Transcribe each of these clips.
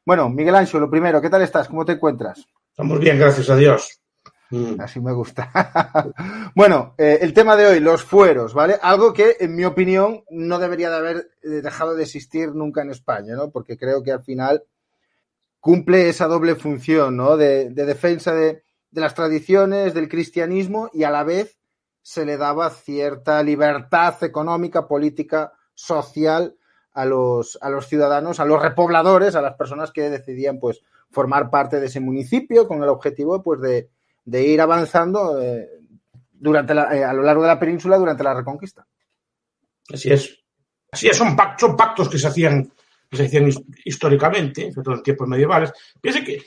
Bueno, Miguel Anxo, lo primero, ¿qué tal estás? ¿Cómo te encuentras? Estamos bien, gracias a Dios. Así me gusta. Bueno, el tema de hoy, los fueros, ¿vale? Algo que, en mi opinión, no debería de haber dejado de existir nunca en España, ¿no? Porque creo que al final cumple esa doble función, ¿no? De defensa de las tradiciones, del cristianismo y a la vez se le daba cierta libertad económica, política, social a los ciudadanos, a los repobladores, a las personas que decidían pues formar parte de ese municipio con el objetivo pues de ir avanzando a lo largo de la península durante la Reconquista. Así es. Así es, son pactos que se hacían históricamente, sobre todo en tiempos medievales. Piense que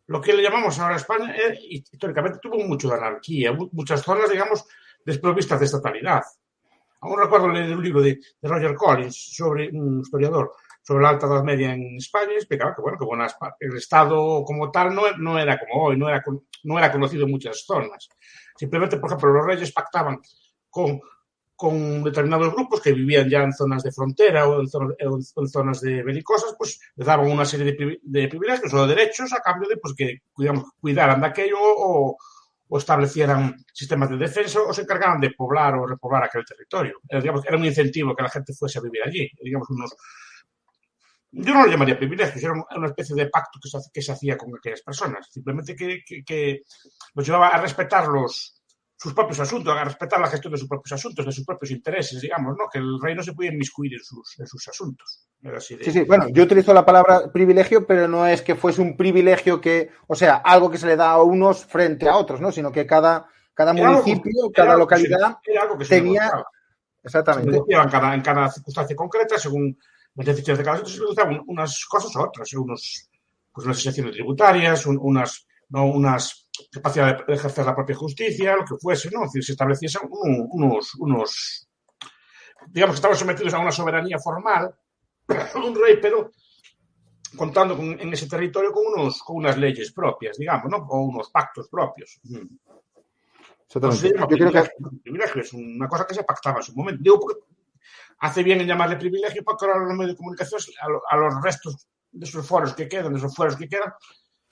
lo que le llamamos ahora España, históricamente tuvo mucho de anarquía, muchas zonas, digamos, desprovistas de estatalidad. Aún recuerdo leer un libro de Roger Collins, sobre un historiador, sobre la Alta Edad Media en España, y explicaba que, bueno, que el Estado como tal no era como hoy, no era conocido en muchas zonas. Simplemente, por ejemplo, los reyes pactaban con, con determinados grupos que vivían ya en zonas de frontera o en zonas de belicosas, pues les daban una serie de privilegios o de derechos a cambio de pues, que cuidaran de aquello o establecieran sistemas de defensa o se encargaran de poblar o repoblar aquel territorio. Era un incentivo que la gente fuese a vivir allí. Yo no lo llamaría privilegios, era una especie de pacto que se hacía con aquellas personas. Simplemente que los llevaba a respetar sus propios asuntos, a respetar la gestión de sus propios asuntos, de sus propios intereses, digamos, ¿no? Que el rey no se podía inmiscuir en sus asuntos. Era así de... Sí, bueno, yo utilizo la palabra privilegio, pero no es que fuese un privilegio o sea, algo que se le da a unos frente a otros, ¿no? Sino que cada municipio, cada localidad era algo que se tenía. negociaba. Se Exactamente. negociaba en cada circunstancia concreta, según las necesidades de cada sitio, se negociaban unas cosas u otras, unas exenciones tributarias, unas capacidad de ejercer la propia justicia, lo que fuese, ¿no? Es decir, se estableciesen digamos que estaban sometidos a una soberanía formal, un rey, pero contando en ese territorio con unas leyes propias, digamos, ¿no? O unos pactos propios. No se Exactamente. llama Yo creo que. privilegio, es una cosa que se pactaba en su momento. Digo, porque hace bien en llamarle privilegio porque ahora los medios de comunicación a los restos de esos foros que quedan,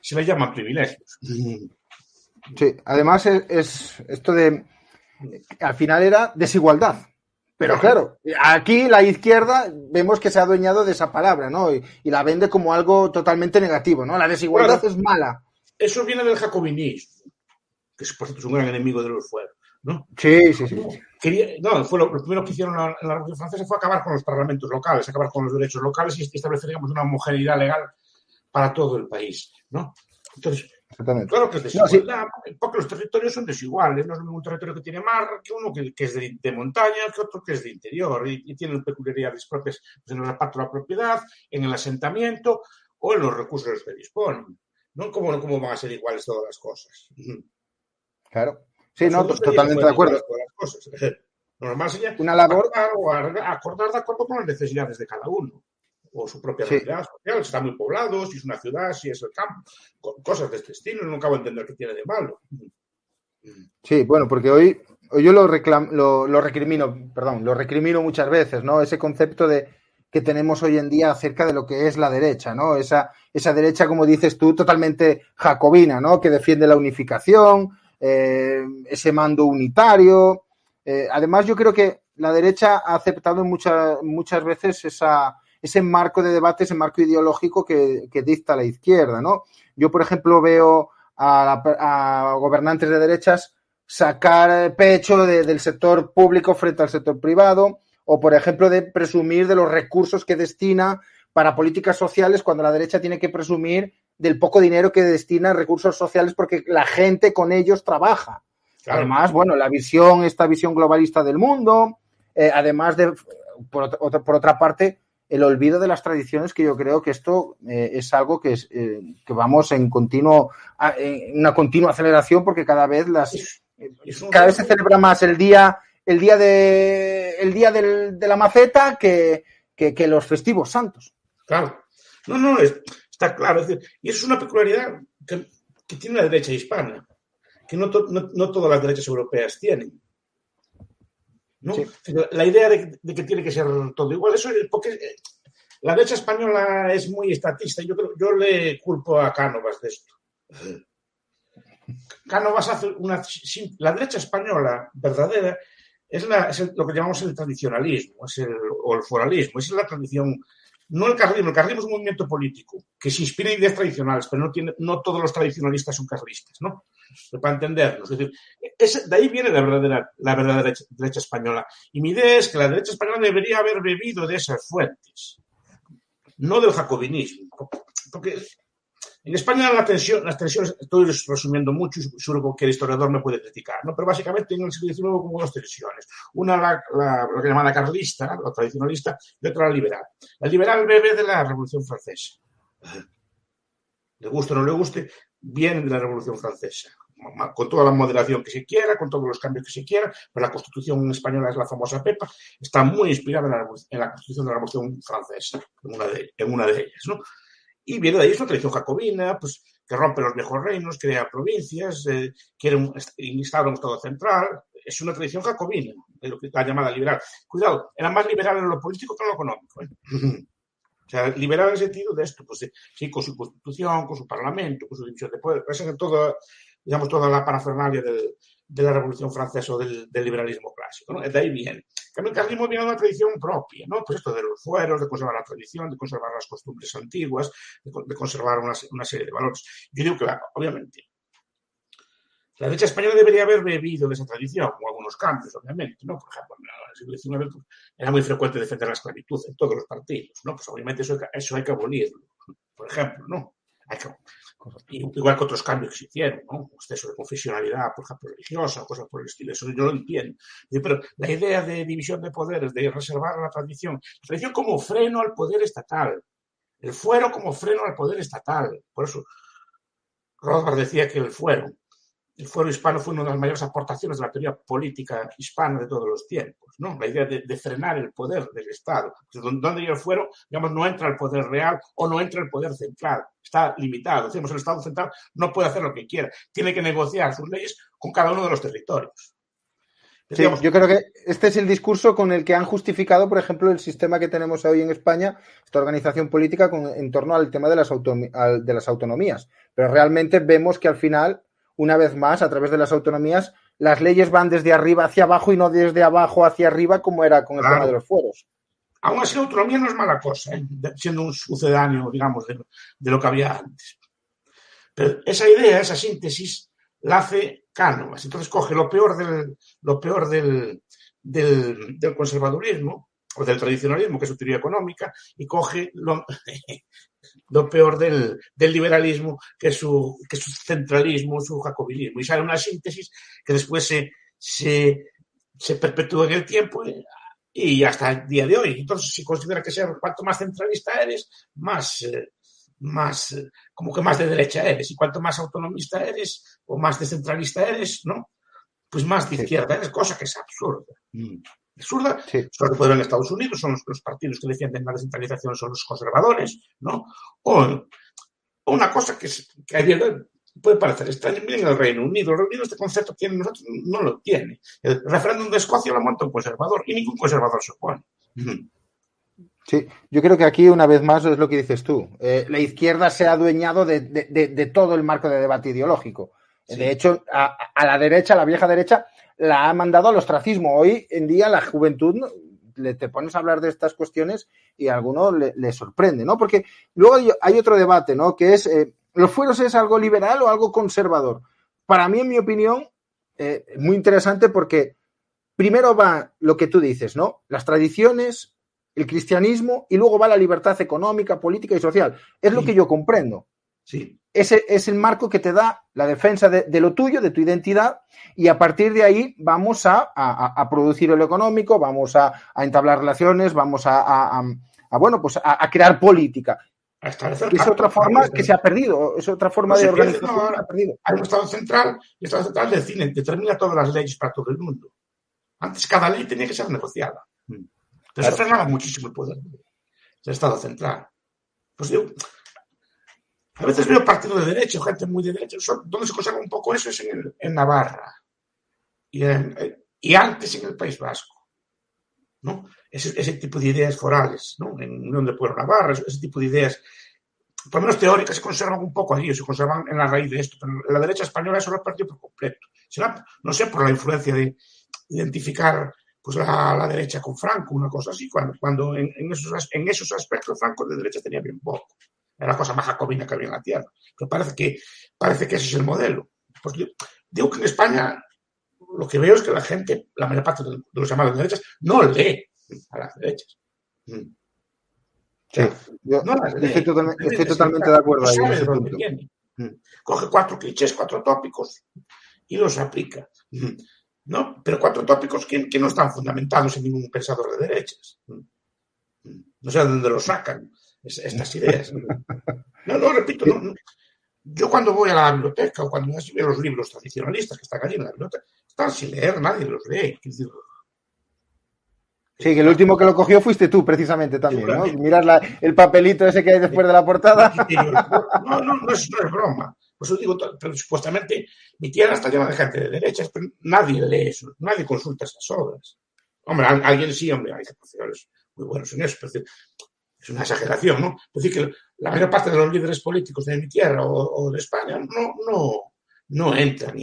se les llaman privilegios. Sí, además es esto de. Al final era desigualdad. Pero claro, aquí la izquierda vemos que se ha adueñado de esa palabra, ¿no? Y la vende como algo totalmente negativo, ¿no? La desigualdad Claro, es mala. eso viene del jacobinismo, que por cierto es un gran enemigo de los fueros, ¿no? Sí, sí, sí. Fue lo primero que hicieron en la Revolución Francesa fue acabar con los parlamentos locales, acabar con los derechos locales y establecer, digamos, una homogeneidad legal para todo el país, ¿no? Entonces, Exactamente. claro que es No, sí. desigualdad, porque los territorios son desiguales, no es un territorio que tiene mar que uno que es de montaña, que otro que es de interior, y tienen peculiaridades propias pues, en el reparto de la propiedad, en el asentamiento o en los recursos de los que disponen. ¿No? ¿Cómo van a ser iguales todas las cosas? Claro. Sí, no, Absoluto sería que totalmente de fueran iguales acuerdo. todas las cosas. Lo normal sería Una labor. pactar o acordar de acuerdo con las necesidades de cada uno o su propia Sí, realidad social, si está muy poblado, si es una ciudad, si es el campo, cosas de este estilo, no acabo de entender qué tiene de malo. sí, bueno, porque hoy yo lo recrimino, perdón, lo recrimino muchas veces, ¿no? Ese concepto que tenemos hoy en día acerca de lo que es la derecha, ¿no? Esa derecha, como dices tú, totalmente jacobina, ¿no? Que defiende la unificación, ese mando unitario. Además, yo creo que la derecha ha aceptado muchas veces ese marco de debate, ese marco ideológico que dicta la izquierda, ¿no? Yo, por ejemplo, veo a gobernantes de derechas sacar pecho del sector público frente al sector privado o, por ejemplo, de presumir de los recursos que destina para políticas sociales cuando la derecha tiene que presumir del poco dinero que destina a recursos sociales porque la gente con ellos trabaja. Claro. Además, bueno, esta visión globalista del mundo, además de, por otra parte, el olvido de las tradiciones, que yo creo que esto es algo que vamos en una continua aceleración porque cada vez se celebra más el día de la maceta que los festivos santos. Claro. No, está claro. Es decir, y eso es una peculiaridad que tiene la derecha hispana, que no todas las derechas europeas tienen. ¿No? Sí. La idea de que tiene que ser todo igual, eso es porque la derecha española es muy estatista. Yo le culpo a Cánovas de esto. Cánovas hace la derecha española verdadera es lo que llamamos el tradicionalismo, o el foralismo. Esa es la tradición. No el carlismo. El carlismo es un movimiento político que se inspira en ideas tradicionales, pero no todos los tradicionalistas son carlistas, ¿no? Para entendernos. Es decir, de ahí viene la verdadera derecha española. Y mi idea es que la derecha española debería haber bebido de esas fuentes, no del jacobinismo. Porque en España las tensiones, estoy resumiendo mucho y seguro que el historiador me puede criticar, ¿no? Pero básicamente en el siglo XIX hubo dos tensiones. Una lo que llaman la carlista, la tradicionalista, y otra la liberal. La liberal bebe de la Revolución Francesa. Le guste o no le guste, viene de la Revolución Francesa. Con toda la moderación que se quiera, con todos los cambios que se quieran, pero la Constitución española es la famosa Pepa, está muy inspirada en la Constitución de la Revolución Francesa, en una de ellas, ¿no? Y viene de ahí, es una tradición jacobina, pues, que rompe los viejos reinos, crea provincias, instaura un Estado central. Es una tradición jacobina, de lo que es la llamada liberal. Cuidado, era más liberal en lo político que en lo económico, ¿eh? O sea, liberal en el sentido de esto, pues sí, con su constitución, con su parlamento, con su división de poder. Esa es toda la parafernalia de la Revolución Francesa o del liberalismo clásico, ¿no? De ahí viene. El carlismo viene de una tradición propia, ¿no? Pues esto de los fueros, de conservar la tradición, de conservar las costumbres antiguas, de conservar una serie de valores. Yo digo que, obviamente, la derecha española debería haber bebido de esa tradición, con algunos cambios, obviamente, ¿no? Por ejemplo, en el siglo XIX era muy frecuente defender la esclavitud en todos los partidos, ¿no? Pues obviamente eso hay que abolirlo, por ejemplo, ¿no? Igual que otros cambios que se hicieron, ¿no? Exceso de confesionalidad, por ejemplo, religiosa, cosas por el estilo, eso yo lo entiendo. Pero la idea de división de poderes, de reservar la tradición como freno al poder estatal, el fuero como freno al poder estatal. Por eso Rothbard decía que el fuero hispano fue una de las mayores aportaciones de la teoría política hispana de todos los tiempos, ¿no? La idea de frenar el poder del Estado. Donde llega el fuero, digamos, no entra el poder real o no entra el poder central. Está limitado. Decimos, el Estado central no puede hacer lo que quiera. Tiene que negociar sus leyes con cada uno de los territorios. Sí, yo creo que este es el discurso con el que han justificado, por ejemplo, el sistema que tenemos hoy en España, esta organización política en torno al tema de las autonomías. Pero realmente vemos que al final, una vez más, a través de las autonomías, las leyes van desde arriba hacia abajo y no desde abajo hacia arriba, como era con el tema de los fueros. Aún así, la autonomía no es mala cosa, siendo un sucedáneo, digamos, de lo que había antes. Pero esa idea, esa síntesis, la hace Cánovas. Entonces coge lo peor del conservadurismo o del tradicionalismo, que es su teoría económica, y coge lo peor del liberalismo, que es su centralismo, su jacobinismo. Y sale una síntesis que después se perpetúa en el tiempo y hasta el día de hoy. Entonces se considera que cuanto más centralista eres, como que más de derecha eres, y cuanto más autonomista eres o más descentralista eres, ¿no? Pues más de izquierda eres, cosa que es absurda. Absurda, sí. Sobre todo en Estados Unidos son los partidos que defienden la descentralización, son los conservadores, ¿no? O una cosa que a día de hoy puede parecer extraño, miren el Reino Unido. El Reino Unido este concepto tiene, nosotros no lo tiene. El referéndum de Escocia lo monta un conservador y ningún conservador se opone. Sí, yo creo que aquí una vez más es lo que dices tú. La izquierda se ha adueñado de todo el marco de debate ideológico. Sí. De hecho, a la derecha, a la vieja derecha, la ha mandado al ostracismo. Hoy en día la juventud, te pones a hablar de estas cuestiones y a alguno le sorprende, ¿no? Porque luego hay otro debate, ¿no? Que es, ¿los fueros es algo liberal o algo conservador? Para mí, en mi opinión, muy interesante porque primero va lo que tú dices, ¿no? Las tradiciones, el cristianismo, y luego va la libertad económica, política y social. Es lo que yo comprendo. Sí. Ese es el marco que te da la defensa de lo tuyo, de tu identidad, y a partir de ahí vamos a producir lo económico, vamos a entablar relaciones, vamos a crear política. Es otra forma que se ha perdido, es otra forma de organización que se ha perdido. Hay un Estado central, y el Estado central determina todas las leyes para todo el mundo. Antes cada ley tenía que ser negociada. Pero se frenaba muchísimo el poder del Estado central. Pues digo, a veces veo partidos de derecha, gente muy de derecha. Donde se conserva un poco eso es en Navarra y antes en el País Vasco. ¿no? Ese tipo de ideas forales, ¿no? En Unión de Pueblo Navarra, ese tipo de ideas, por lo menos teóricas, se conservan un poco allí, se conservan en la raíz de esto, pero la derecha española eso lo ha perdido por completo. Será, no sé, por la influencia de identificar pues la derecha con Franco, una cosa así, cuando en esos aspectos Franco de derecha tenía bien poco. Era la cosa más jacobina que había en la tierra. Pero parece que ese es el modelo. Pues digo que en España lo que veo es que la gente, la mayor parte de los llamados derechas, no lee a las derechas. Sí, yo no las lee. Estoy totalmente de acuerdo ahí en ese punto. Coge 4 clichés, 4 tópicos y los aplica. ¿No? Pero 4 tópicos que no están fundamentados en ningún pensador de derechas. No sé de dónde los sacan estas ideas. No, repito, no. Yo cuando voy a la biblioteca o cuando veo los libros tradicionalistas que están allí en la biblioteca, están sin leer, nadie los lee. Sí, que el último que lo cogió fuiste tú, precisamente, también, ¿no? Miras el papelito ese que hay después de la portada. No es broma. Pues os digo, pero supuestamente mi tierra está llena de gente de derechas, pero nadie lee eso, nadie consulta esas obras. Hombre, alguien sí, hombre, hay profesores muy buenos en eso, pero es una exageración, ¿no? Es decir, que la mayor parte de los líderes políticos de mi tierra o de España no entran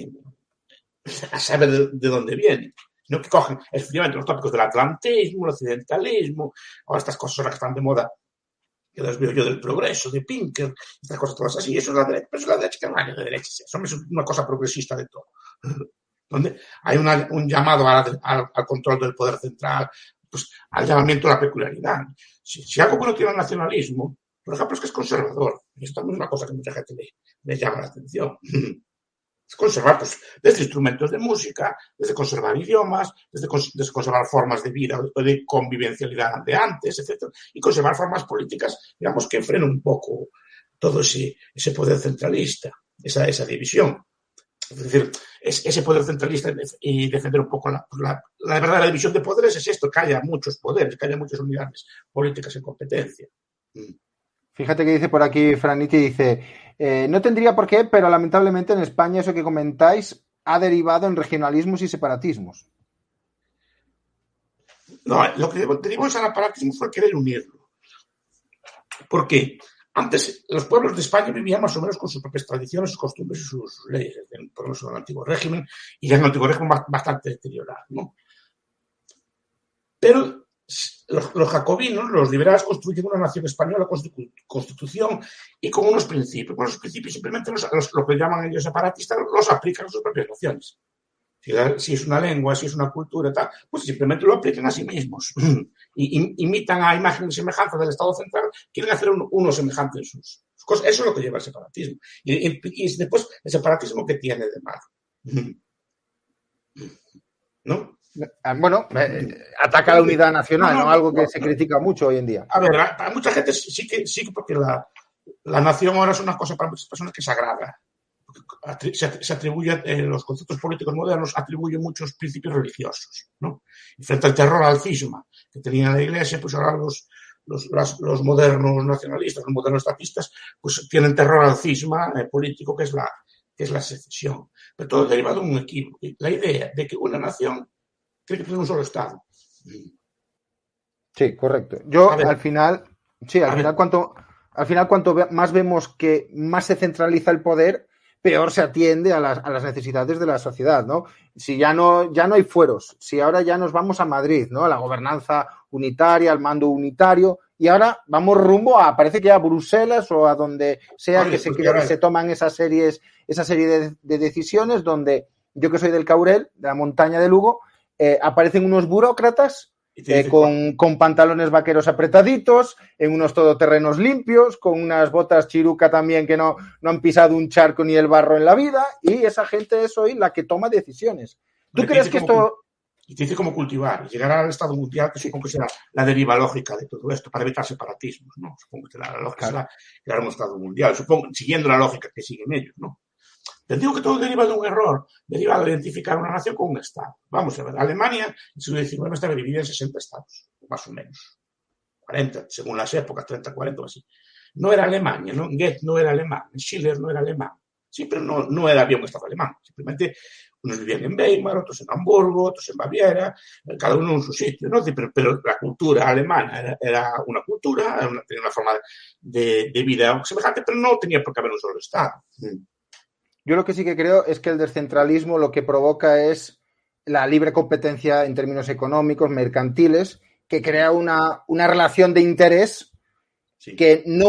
a saber de dónde vienen, sino que cogen efectivamente los tópicos del atlantismo, el occidentalismo, o estas cosas que están de moda, que las veo yo del progreso, de Pinker, estas cosas todas así, eso es la derecha, pero es la derecha que no hay de derecha, eso es una cosa progresista de todo, donde hay un llamado al control del poder central, pues al llamamiento a la peculiaridad. Si algo bueno tiene el nacionalismo, por ejemplo, es que es conservador, y esto también es una cosa que mucha gente le llama la atención. Es conservar, pues, desde instrumentos de música, desde conservar idiomas, desde conservar formas de vida o de convivencialidad de antes, etc. Y conservar formas políticas, digamos, que frenen un poco todo ese poder centralista, esa división. Es decir, ese poder centralista y defender un poco la verdad, la división de poderes es esto, que haya muchos poderes, que haya muchas unidades políticas en competencia. Fíjate que dice por aquí Franiti, dice, no tendría por qué, pero lamentablemente en España eso que comentáis ha derivado en regionalismos y separatismos. No, lo que derivó en separatismo fue querer unirlo. ¿Por qué? Antes los pueblos de España vivían más o menos con sus propias tradiciones, sus costumbres y sus leyes, por lo menos en el antiguo régimen, y ya en el antiguo régimen bastante deteriorado, ¿no? Pero los jacobinos, los liberales, construyen una nación española con su constitución y con unos principios. Bueno, los principios simplemente lo que llaman ellos separatistas los aplican a sus propias naciones. Si es una lengua, si es una cultura, tal, pues simplemente lo aplican a sí mismos. Y imitan a imagen y semejanza del Estado central, quieren hacer uno semejante en sus cosas. Eso es lo que lleva el separatismo. Y después, el separatismo que tiene de malo. ¿No? Bueno, ataca la unidad nacional, ¿no? Algo que se critica mucho hoy en día. A ver, para mucha gente sí que porque la nación ahora es una cosa para muchas personas que es sagrada. Se atribuye, los conceptos políticos modernos atribuyen muchos principios religiosos, ¿no? Y frente al terror al cisma que tenía la Iglesia, pues ahora los modernos nacionalistas, los modernos estatistas, pues tienen terror al cisma político que es la secesión. Pero todo derivado de un equívoco. La idea de que una nación tiene que tener un solo Estado. Sí, correcto. Al final, cuanto más vemos que más se centraliza el poder, peor se atiende a las necesidades de la sociedad, ¿no? Si ya no hay fueros, si ahora ya nos vamos a Madrid, ¿no? A la gobernanza unitaria, al mando unitario, y ahora vamos rumbo parece que a Bruselas o a donde sea que se toman esa serie de decisiones donde yo que soy del Caurel, de la montaña de Lugo, aparecen unos burócratas con pantalones vaqueros apretaditos, en unos todoterrenos limpios, con unas botas chiruca también que no han pisado un charco ni el barro en la vida, y esa gente es hoy la que toma decisiones. ¿Tú crees que esto...? Y te dice cómo cultivar, llegar al Estado mundial, que supongo que será la deriva lógica de todo esto, para evitar separatismos, ¿no? Supongo que la lógica será crear un Estado mundial, supongo, siguiendo la lógica que siguen ellos, ¿no? Te digo que todo deriva de un error, deriva de identificar una nación con un Estado. Vamos a ver, Alemania en siglo XIX estaba dividida en 60 estados, más o menos. 40, según las épocas, 30, 40 o así. No era Alemania, ¿no? Goethe no era alemán, Schiller no era alemán. Sí, pero no había un Estado alemán. Simplemente unos vivían en Weimar, otros en Hamburgo, otros en Baviera, cada uno en su sitio, ¿no? Pero la cultura alemana era una cultura, tenía una forma de vida semejante, pero no tenía por qué haber un solo Estado. Yo lo que sí que creo es que el descentralismo lo que provoca es la libre competencia en términos económicos, mercantiles, que crea una relación de interés que no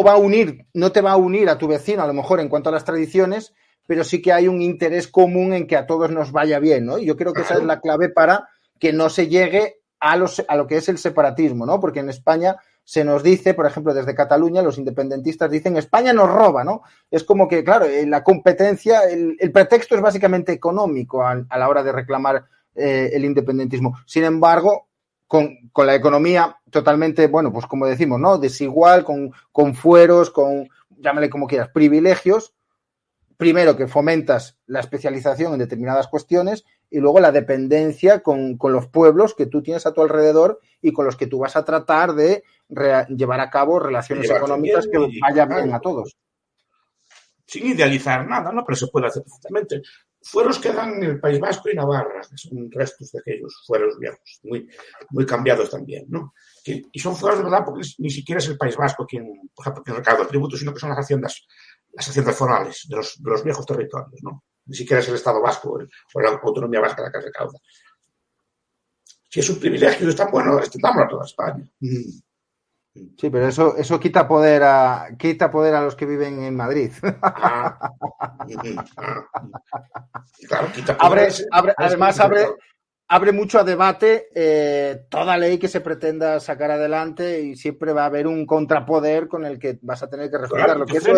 te va a unir a tu vecino, a lo mejor en cuanto a las tradiciones, pero sí que hay un interés común en que a todos nos vaya bien, ¿no? Y yo creo que esa es la clave para que no se llegue a lo que es el separatismo, ¿no? Porque en España se nos dice, por ejemplo, desde Cataluña, los independentistas dicen España nos roba, ¿no? Es como que, claro, la competencia, el pretexto es básicamente económico a la hora de reclamar el independentismo. Sin embargo, con la economía totalmente, bueno, pues como decimos, ¿no? Desigual, con fueros, llámale como quieras, privilegios. Primero, que fomentas la especialización en determinadas cuestiones y luego la dependencia con los pueblos que tú tienes a tu alrededor y con los que tú vas a tratar de llevar a cabo relaciones económicas que vayan bien a todos. Sin idealizar nada, ¿no? Pero se puede hacer perfectamente. Fueros quedan en el País Vasco y Navarra, que son restos de aquellos fueros viejos, muy, muy cambiados también, ¿no? Y son fueros de verdad porque ni siquiera es el País Vasco quien, por ejemplo, quien recauda tributos, sino que son las haciendas forales de los viejos territorios, ¿no? Ni siquiera es el Estado vasco o la autonomía vasca la que recauda. Si es un privilegio y es tan bueno, extendámoslo a toda España. Sí, pero eso quita poder a los que viven en Madrid. Claro, quita poder. Abre mucho a debate toda ley que se pretenda sacar adelante y siempre va a haber un contrapoder con el que vas a tener que respetarlo. Claro, que eso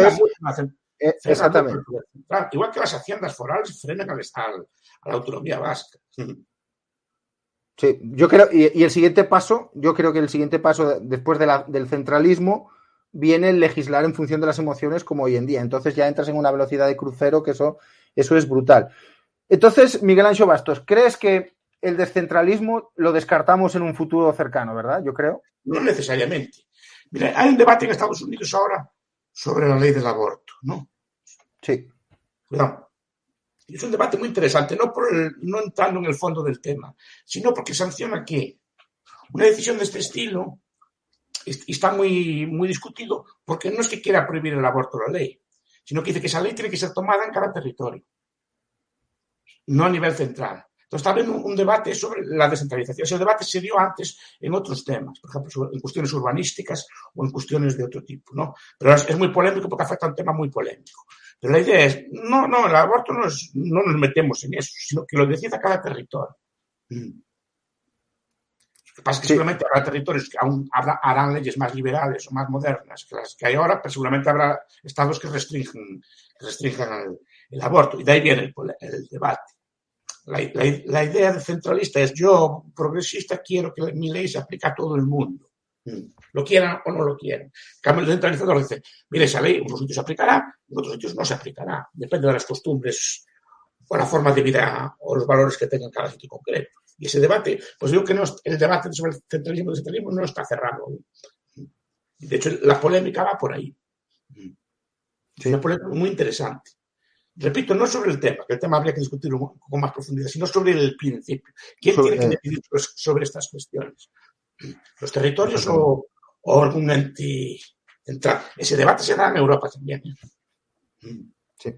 es exactamente. Igual que las haciendas forales frenan a la autonomía vasca. Sí, yo creo, y el siguiente paso, yo creo que el siguiente paso después del centralismo viene el legislar en función de las emociones como hoy en día. Entonces ya entras en una velocidad de crucero que eso es brutal. Entonces, Miguel Anxo Bastos, ¿crees que el descentralismo lo descartamos en un futuro cercano, verdad? Yo creo. No necesariamente. Mira, hay un debate en Estados Unidos ahora sobre la ley del aborto, ¿no? Sí. Cuidado. Y es un debate muy interesante, no entrando en el fondo del tema, sino porque sanciona que una decisión de este estilo está muy, muy discutido, porque no es que quiera prohibir el aborto la ley, sino que dice que esa ley tiene que ser tomada en cada territorio, no a nivel central. Entonces está habiendo un debate sobre la descentralización. Ese debate se dio antes en otros temas, por ejemplo, en cuestiones urbanísticas o en cuestiones de otro tipo, ¿no? Pero es muy polémico porque afecta a un tema muy polémico. Pero la idea es, no, el aborto no nos metemos en eso, sino que lo decida cada territorio. Lo que pasa es que seguramente habrá territorios que aún harán leyes más liberales o más modernas que las que hay ahora, pero seguramente habrá estados que restrinjan el aborto. Y de ahí viene el debate. La idea centralista es yo, progresista, quiero que mi ley se aplique a todo el mundo. Lo quieran o no lo quieran. En cambio, el centralizador dice, mire, esa ley en unos sitios se aplicará, en otros sitios no se aplicará. Depende de las costumbres o la forma de vida o los valores que tenga cada sitio concreto. Y ese debate, pues digo que el debate sobre el centralismo y el descentralismo no está cerrado. De hecho, la polémica va por ahí. Es una polémica muy interesante. Repito, no sobre el tema, que el tema habría que discutirlo con más profundidad, sino sobre el principio. ¿Quién tiene que decidir sobre estas cuestiones? ¿Los territorios o algún ente central? Ese debate se da en Europa también. Sí.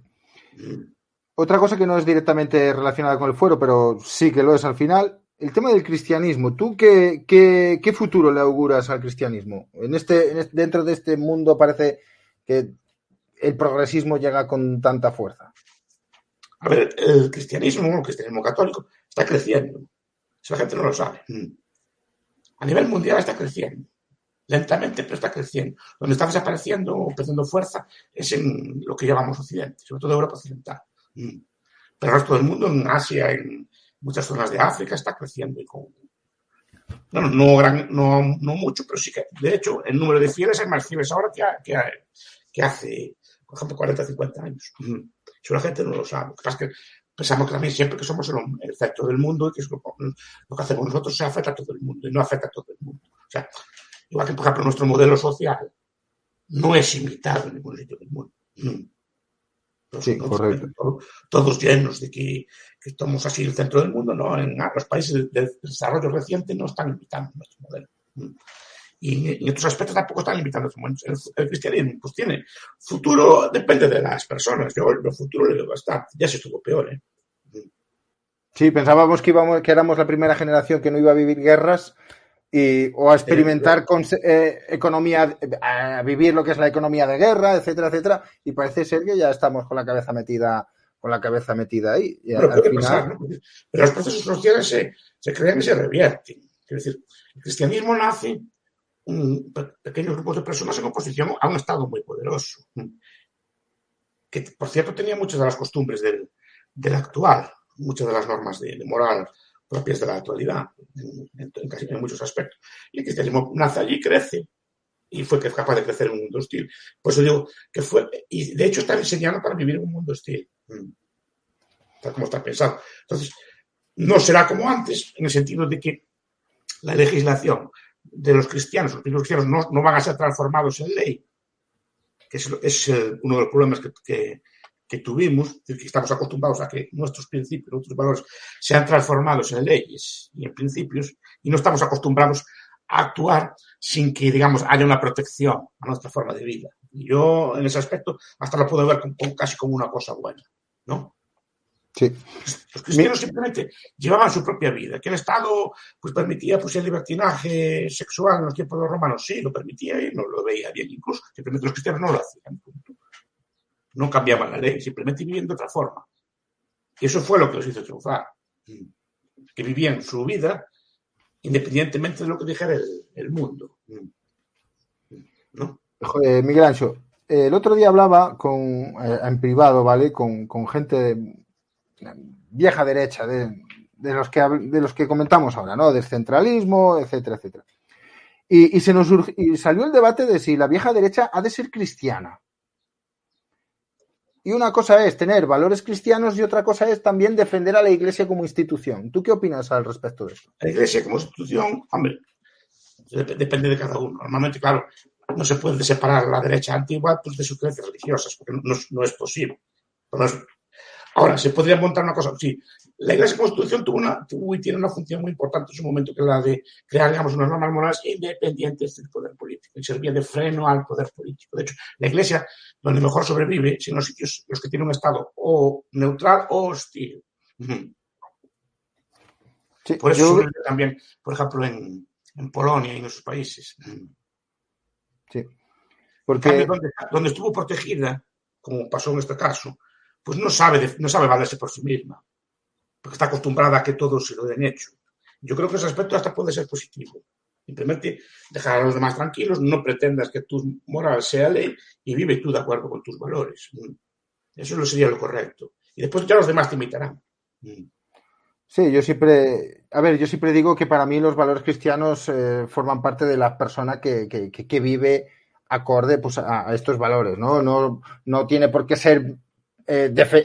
Otra cosa que no es directamente relacionada con el fuero, pero sí que lo es al final, el tema del cristianismo. ¿Tú qué futuro le auguras al cristianismo? Dentro de este mundo parece que el progresismo llega con tanta fuerza. A ver, el cristianismo católico, está creciendo. Esa gente no lo sabe. A nivel mundial está creciendo. Lentamente, pero está creciendo. Donde está desapareciendo o perdiendo fuerza es en lo que llamamos Occidente, sobre todo Europa Occidental. Pero el resto del mundo, en Asia, en muchas zonas de África, está creciendo. No mucho, pero sí que, de hecho, el número de fieles hay más fieles ahora que hace, por ejemplo, 40 o 50 años. Eso la gente no lo sabe. Lo que pasa es que pensamos que también siempre que somos el centro del mundo y que es lo que hacemos nosotros se afecta a todo el mundo y no afecta a todo el mundo. O sea, igual que, por ejemplo, nuestro modelo social no es imitado en ningún sitio del mundo. Sí, correcto. Todos llenos de que estamos así el centro del mundo, ¿no? En los países de desarrollo reciente no están imitando nuestro modelo. Y en otros aspectos tampoco están imitando nuestro modelo. El cristianismo pues tiene futuro, depende de las personas. Yo el futuro le veo bastante. Ya se estuvo peor, ¿eh? Sí, pensábamos que éramos la primera generación que no iba a vivir guerras o a experimentar economía, a vivir lo que es la economía de guerra, etcétera, etcétera, y parece ser que ya estamos con la cabeza metida ahí. Y pero puede pasar, ¿no? Pero los procesos sociales se crean y se revierten. Es decir, el cristianismo nace pequeños grupos de personas en oposición a un Estado muy poderoso, que por cierto tenía muchas de las costumbres del actual, muchas de las normas de moral propias de la actualidad, en muchos aspectos. Y el cristianismo nace allí, crece, y fue capaz de crecer en un mundo hostil. Por eso digo que fue, y de hecho está diseñado para vivir en un mundo hostil, tal como está pensado. Entonces, no será como antes, en el sentido de que la legislación de los cristianos, los primeros cristianos, no van a ser transformados en ley, que es uno de los problemas que tuvimos, que estamos acostumbrados a que nuestros principios, nuestros valores sean transformados en leyes y en principios, y no estamos acostumbrados a actuar sin que, digamos, haya una protección a nuestra forma de vida. Y yo, en ese aspecto, hasta lo puedo ver casi como una cosa buena, ¿no? Sí. Los cristianos simplemente llevaban su propia vida, que el Estado pues permitía pues el libertinaje sexual en los tiempos de los romanos, sí, lo permitía y no lo veía bien incluso, simplemente los cristianos no lo hacían, no cambiaban la ley, simplemente vivían de otra forma. Y eso fue lo que los hizo triunfar, que vivían su vida independientemente de lo que dijera el mundo, ¿no? Miguel Ancho, el otro día hablaba en privado, ¿vale? Con gente de vieja derecha, de los que comentamos ahora, ¿no? Descentralismo, etcétera, etcétera. Y salió el debate de si la vieja derecha ha de ser cristiana. Y una cosa es tener valores cristianos y otra cosa es también defender a la Iglesia como institución. ¿Tú qué opinas al respecto de eso? La Iglesia como institución, hombre, depende de cada uno. Normalmente, claro, no se puede separar la derecha antigua pues, de sus creencias religiosas, porque no es posible. Ahora, se podría montar una cosa. Sí, la Iglesia Constitución tuvo y tiene una función muy importante en su momento, que es la de crear, digamos, unas normas morales independientes del poder político. Y servía de freno al poder político. De hecho, la Iglesia, donde mejor sobrevive, son los sitios los que tienen un Estado o neutral o hostil. Sí, por eso sobrevive también, por ejemplo, en Polonia y en esos países. Sí. Porque en cambio, donde estuvo protegida, como pasó en este caso, pues no sabe valerse por sí misma, porque está acostumbrada a que todos se lo den hecho. Yo creo que ese aspecto hasta puede ser positivo. Simplemente dejar a los demás tranquilos, no pretendas que tu moral sea ley y vive tú de acuerdo con tus valores. Eso sería lo correcto. Y después ya los demás te imitarán. Sí, yo siempre digo que para mí los valores cristianos forman parte de la persona que vive acorde pues, a estos valores, ¿no? No tiene por qué ser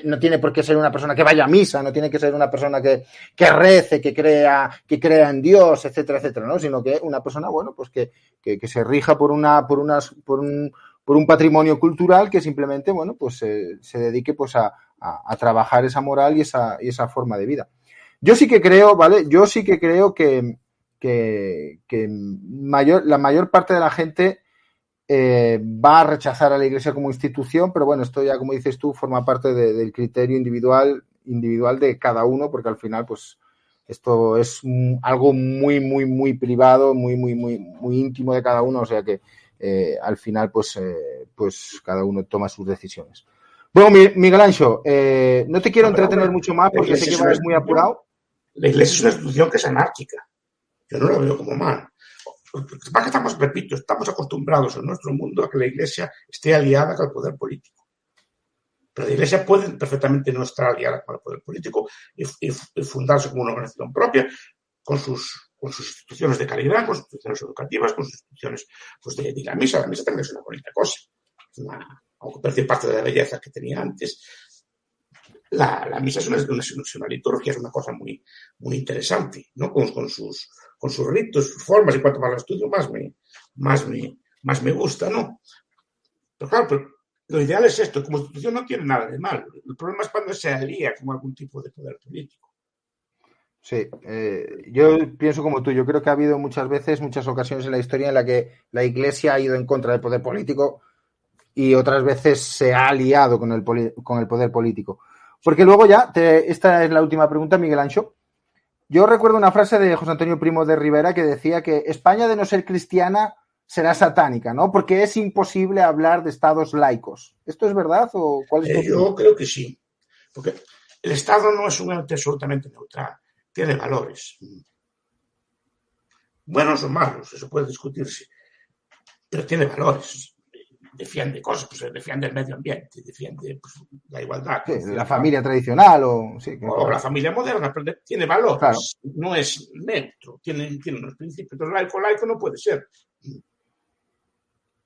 no tiene por qué ser una persona que vaya a misa, no tiene que ser una persona que rece, que crea en Dios, etcétera, etcétera, ¿no? Sino que una persona, bueno, pues que se rija por un patrimonio cultural que simplemente, bueno, pues se dedique pues a trabajar esa moral y esa forma de vida. Yo sí que creo, ¿vale? Yo sí que creo que la mayor parte de la gente va a rechazar a la Iglesia como institución, pero bueno, esto ya, como dices tú, forma parte del criterio individual de cada uno, porque al final, pues, esto es algo muy, muy, muy privado, muy, muy, muy, muy íntimo de cada uno, o sea que al final, pues cada uno toma sus decisiones. Bueno, Miguel Anxo, no te quiero entretener mucho más porque sé que vas muy apurado. La Iglesia es una institución que es anárquica. Yo no la veo como mal. Repito, estamos acostumbrados en nuestro mundo a que la Iglesia esté aliada con el poder político. Pero la Iglesia puede perfectamente no estar aliada con el poder político y fundarse como una organización propia, con sus instituciones de caridad, con sus instituciones educativas, con sus instituciones pues, de la misa. La misa también es una bonita cosa. Aunque parece parte de la belleza que tenía antes. La misa es una liturgia, es una cosa muy, muy interesante, ¿no? Con sus ritos, sus formas, y cuanto más lo estudio, más me gusta, ¿no? Pero claro, Lo ideal es esto, como constitución no tiene nada de mal. El problema es cuando se alía con algún tipo de poder político. Sí, yo pienso como tú, yo creo que ha habido muchas veces, muchas ocasiones en la historia en la que la Iglesia ha ido en contra del poder político y otras veces se ha aliado con el poder político. Porque luego ya, esta es la última pregunta, Miguel Ancho. Yo recuerdo una frase de José Antonio Primo de Rivera que decía que España, de no ser cristiana, será satánica, ¿no? Porque es imposible hablar de estados laicos. ¿Esto es verdad o cuál es tu opinión? Yo creo que sí, porque el Estado no es un ente absolutamente neutral, tiene valores. Buenos o malos, eso puede discutirse, pero tiene valores. Defiende cosas, pues defiende el medio ambiente, defiende pues, la igualdad. Sí, la familia tradicional o la familia moderna, pero tiene valores, claro. No es neutro, tiene unos principios. Entonces, laico no puede ser.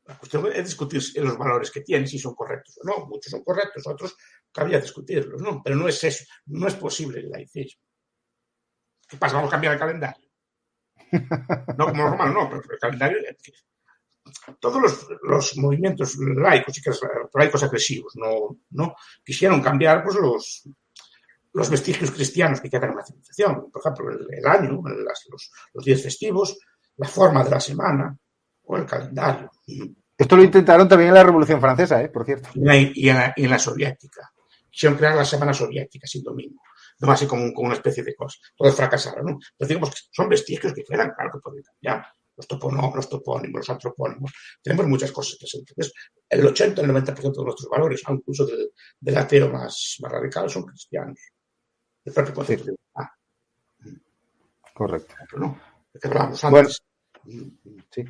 La cuestión es discutir los valores que tiene, si son correctos o no. Muchos son correctos, otros cabría discutirlos, ¿no? Pero no es eso, no es posible el laicismo. ¿Qué pasa? ¿Vamos a cambiar el calendario? No como los romanos, no, pero el calendario... Todos los movimientos laicos, laicos agresivos, no quisieron cambiar pues, los vestigios cristianos que quedan en la civilización. Por ejemplo, el año, los días festivos, la forma de la semana o el calendario. Esto lo intentaron también en la Revolución Francesa, por cierto. Y en la soviética. Quisieron crear la semana soviética sin domingo. No así como una especie de cosa. Todos fracasaron, ¿no? Pero digamos que son vestigios que quedan, claro que pueden cambiar. Los topónimos, los antropónimos. Tenemos muchas cosas presentes. El 80, el 90% de nuestros valores, incluso del ateo más radical, son cristianos. El propio concepto de correcto. ¿No? De que hablábamos antes. Sí.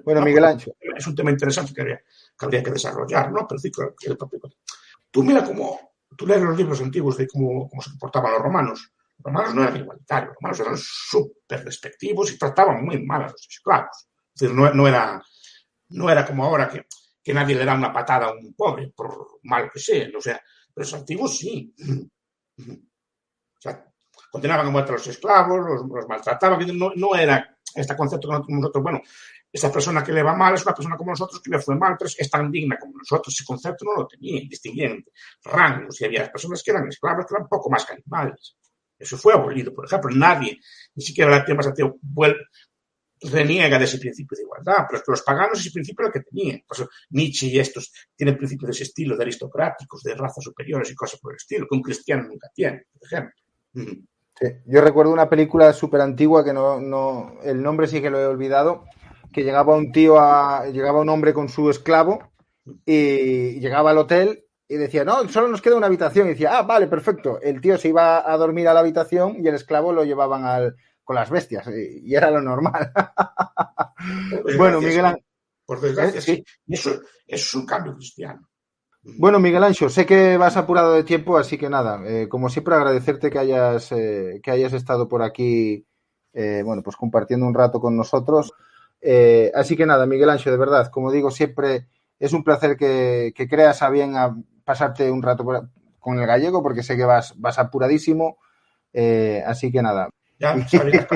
Bueno, Miguel Ancho. Es un tema interesante que habría que desarrollar, ¿no? Pero sí que el propio concepto. Tú mira cómo, tú lees los libros antiguos de cómo se comportaban los romanos. Los romanos no eran igualitarios, los romanos eran súper despectivos y trataban muy mal a los esclavos. Es decir, no era como ahora que nadie le da una patada a un pobre, por mal que sea. O sea, pero los antiguos sí. O sea, condenaban a muerte a los esclavos, los maltrataban. No era este concepto que nosotros, bueno, esta persona que le va mal es una persona como nosotros que le fue mal, pero es tan digna como nosotros. Ese concepto no lo tenían, distinguían rangos. Y había personas que eran esclavos que eran poco más que animales. Eso fue abolido, por ejemplo. Nadie, ni siquiera el ateo más ateo, reniega de ese principio de igualdad, pero es que los paganos ese principio era el que tenían. Por eso Nietzsche y estos tienen principios de ese estilo, de aristocráticos, de razas superiores y cosas por el estilo, que un cristiano nunca tiene, por ejemplo. Sí. Yo recuerdo una película súper antigua que el nombre sí que lo he olvidado, que llegaba un hombre con su esclavo y llegaba al hotel y decía, no, solo nos queda una habitación. Y decía, vale, perfecto. El tío se iba a dormir a la habitación y el esclavo lo llevaban con las bestias y era lo normal. Bueno, Miguel Ángel. Por desgracia, sí. Eso es un cambio cristiano. Bueno, Miguel Ancho, sé que vas apurado de tiempo, así que nada, como siempre agradecerte que hayas estado por aquí, bueno, pues compartiendo un rato con nosotros. Así que nada, Miguel Ancho, de verdad, como digo siempre, es un placer que creas a bien a pasarte un rato con el gallego, porque sé que vas apuradísimo. Así que nada. Ya, sabía.